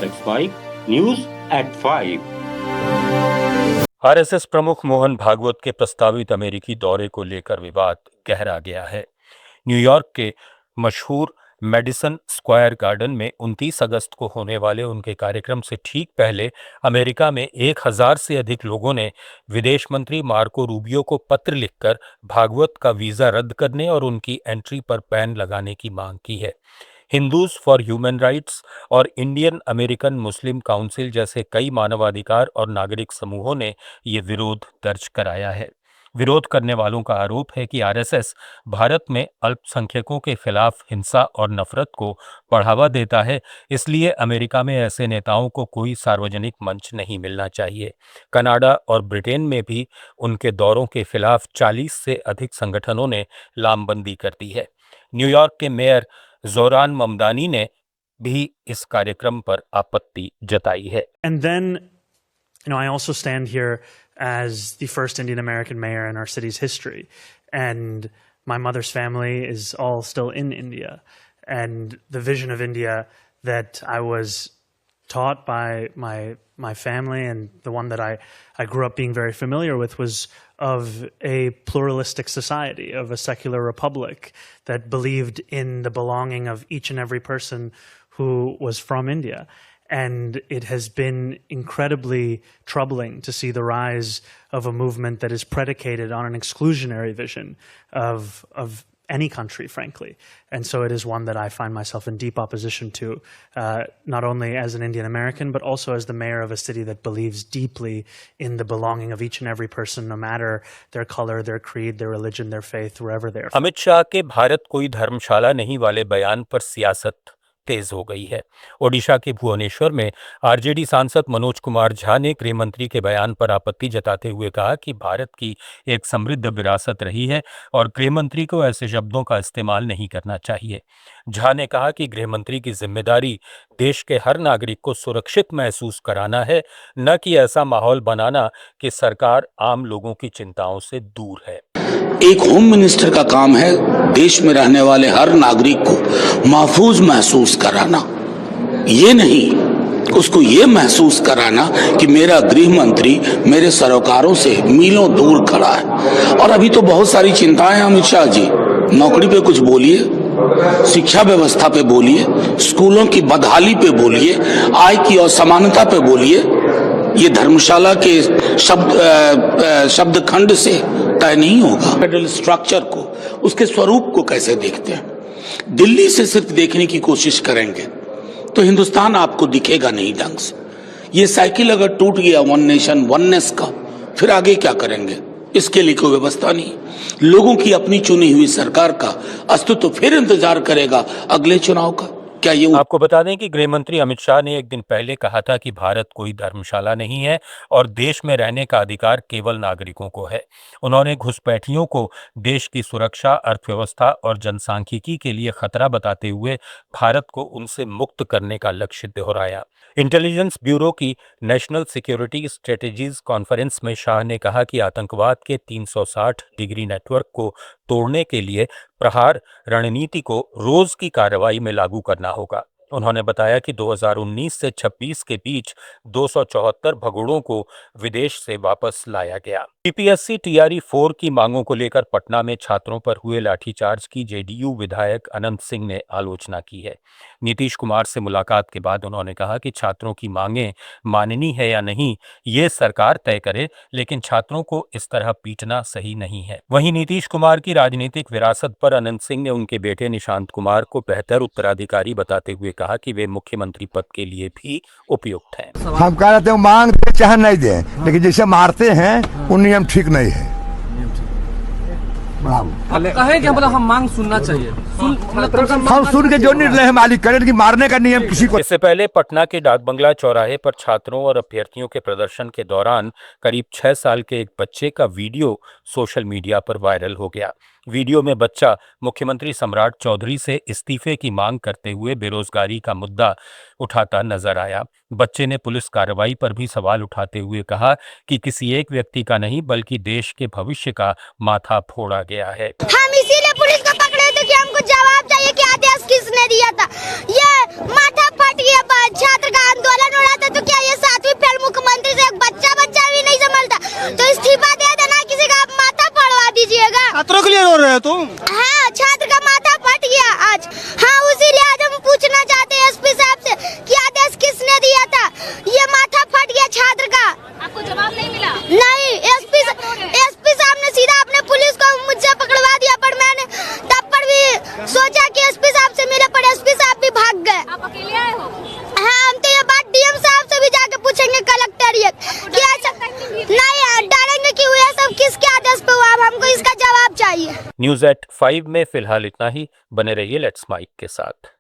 665 news at 5। RSS प्रमुख मोहन भागवत के प्रस्तावित अमेरिकी दौरे को लेकर विवाद गहरा गया है। न्यूयॉर्क के मशहूर मेडिसन स्क्वायर गार्डन में 29 अगस्त को होने वाले उनके कार्यक्रम से ठीक पहले अमेरिका में 1000 से अधिक लोगों ने विदेश मंत्री मार्को रूबियो को पत्र लिखकर भागवत का वीजा रद्द करने और उनकी एंट्री पर बैन लगाने की मांग की है। हिंदूज फॉर ह्यूमन राइट्स और इंडियन अमेरिकन मुस्लिम काउंसिल जैसे कई मानवाधिकार और नागरिक समूहों ने ये विरोध दर्ज कराया है। विरोध करने वालों का आरोप है कि आरएसएस भारत में अल्पसंख्यकों के खिलाफ हिंसा और नफरत को बढ़ावा देता है, इसलिए अमेरिका में ऐसे नेताओं को कोई सार्वजनिक मंच नहीं मिलना चाहिए। कनाडा और ब्रिटेन में भी उनके दौरों के खिलाफ 40 से अधिक संगठनों ने लामबंदी कर दी है। न्यूयॉर्क के मेयर जोरान ममदानी ने भी इस कार्यक्रम पर आपत्ति जताई है। And then, I also stand here as the first Indian American mayor in our city's history, and my mother's family is all still in India, and the vision of India that I was taught by my family and the one that I grew up being very familiar with was of a pluralistic society, of a secular republic that believed in the belonging of each and every person who was from India. And it has been incredibly troubling to see the rise of a movement that is predicated on an exclusionary vision of any country, frankly. And so it is one that I find myself in deep opposition to, not only as an Indian American, but also as the mayor of a city that believes deeply in the belonging of each and every person, no matter their color, their creed, their religion, their faith, wherever they are. Amit Shah के भारत कोई धर्मशाला नहीं वाले बयान पर सियासत तेज हो गई है। ओडिशा के भुवनेश्वर में आरजेडी सांसद मनोज कुमार झा ने गृह मंत्री के बयान पर आपत्ति जताते हुए कहा कि भारत की एक समृद्ध विरासत रही है और गृह मंत्री को ऐसे शब्दों का इस्तेमाल नहीं करना चाहिए। झा ने कहा कि गृह मंत्री की जिम्मेदारी देश के हर नागरिक को सुरक्षित महसूस कराना है, न कि ऐसा माहौल बनाना कि सरकार आम लोगों की चिंताओं से दूर है। एक होम मिनिस्टर का काम है देश में रहने वाले हर नागरिक को महफूज महसूस कराना, ये नहीं उसको ये महसूस कराना कि मेरा गृह मंत्री मेरे सरोकारों से मीलों दूर खड़ा है। और अभी तो बहुत सारी चिंताएं हैं अमित शाह जी, नौकरी पे कुछ बोलिए, शिक्षा व्यवस्था पे बोलिए, स्कूलों की बदहाली पे बोलिए, आय की असमानता पे बोलिए। ये धर्मशाला के शब्द खंड से तय नहीं होगा। फेडरल स्ट्रक्चर को, उसके स्वरूप को कैसे देखते हैं? दिल्ली से सिर्फ देखने की कोशिश करेंगे तो हिंदुस्तान आपको दिखेगा नहीं ढंग से। ये साइकिल अगर टूट गया वन नेशन वननेस का, फिर आगे क्या करेंगे? इसके लिए कोई व्यवस्था नहीं। लोगों की अपनी चुनी हुई सरकार का अस्तित्व फिर इंतजार करेगा अगले चुनाव का। क्या ये आपको बता दें कि गृह मंत्री अमित शाह ने एक दिन पहले कहा था कि भारत कोई धर्मशाला नहीं है और देश में रहने का अधिकार केवल नागरिकों को है। उन्होंने घुसपैठियों को देश की सुरक्षा, अर्थव्यवस्था और जनसांख्यिकी के लिए खतरा बताते हुए भारत को उनसे मुक्त करने का लक्ष्य दोहराया। इंटेलिजेंस ब्यूरो की नेशनल सिक्योरिटी स्ट्रेटेजीज कॉन्फ्रेंस में शाह ने कहा कि आतंकवाद के 360 डिग्री नेटवर्क को तोड़ने के लिए प्रहार रणनीति को रोज की कार्रवाई में लागू करना होगा। उन्होंने बताया कि 2019 से 26 के बीच 274 भगोड़ों को विदेश से वापस लाया गया। यूपीएससी टीआरई 4 की मांगों को लेकर पटना में छात्रों पर हुए लाठीचार्ज की जेडीयू विधायक अनंत सिंह ने आलोचना की है। नीतीश कुमार से मुलाकात के बाद उन्होंने कहा कि छात्रों की मांगें माननी है या नहीं ये सरकार तय करे, लेकिन छात्रों को इस तरह पीटना सही नहीं है। वहीं नीतीश कुमार की राजनीतिक विरासत पर अनंत सिंह ने उनके बेटे निशांत कुमार को बेहतर उत्तराधिकारी बताते हुए कहा कि वे मुख्यमंत्री पद के लिए भी उपयुक्त हैं। हम कह रहे थे मांग दे चाहे नहीं दे, लेकिन जैसे मारते हैं वो नियम ठीक नहीं है। कहे कि हम मांग सुनना चाहिए, हम सुन के जो निर्णय मालिक करें कि मारने का नियम किसी को। इससे पहले पटना के डाक बंगला चौराहे पर छात्रों और अभ्यर्थियों के प्रदर्शन के दौरान करीब 6 साल के एक बच्चे का वीडियो सोशल मीडिया पर वायरल हो गया। वीडियो में बच्चा मुख्यमंत्री सम्राट चौधरी से इस्तीफे की मांग करते हुए बेरोजगारी का मुद्दा उठाता नजर आया। बच्चे ने पुलिस कार्रवाई पर भी सवाल उठाते हुए कहा कि किसी एक व्यक्ति का नहीं बल्कि देश के भविष्य का माथा फोड़ा गया है। हम इसीलिए पुलिस को पकड़े थे कि हमको जवाब चाहिए कि आदेश किसने दिया था। ये माथा फट गया छात्र का आंदोलन है तो हाँ, छात्र का माथा फट गया आज। हाँ, उसीलिए आज हम पूछना चाहते हैं एसपी साहब से कि आदेश किसने दिया था। ये माथा फट गया छात्र का। आपको जवाब नहीं मिला? नहीं, एसपी साहब ने सीधा अपने पुलिस को मुझसे पकड़वा दिया, पर मैंने तब पर भी सोचा कि एसपी साहब से मिले, पर एसपी साहब भी भाग गए। आप अकेले आए हो? हाँ, हम तो ये बात डीएम साहब से भी जाके पूछेंगे कलेक्टेरिएट कि ऐसा नहीं डालेंगे कि हुआ सब किसके आदेश पे हुआ। अब हमको इसका जवाब चाहिए। न्यूज़ एट 5 में फिलहाल इतना ही। बने रहिए लेट्स माइक के साथ।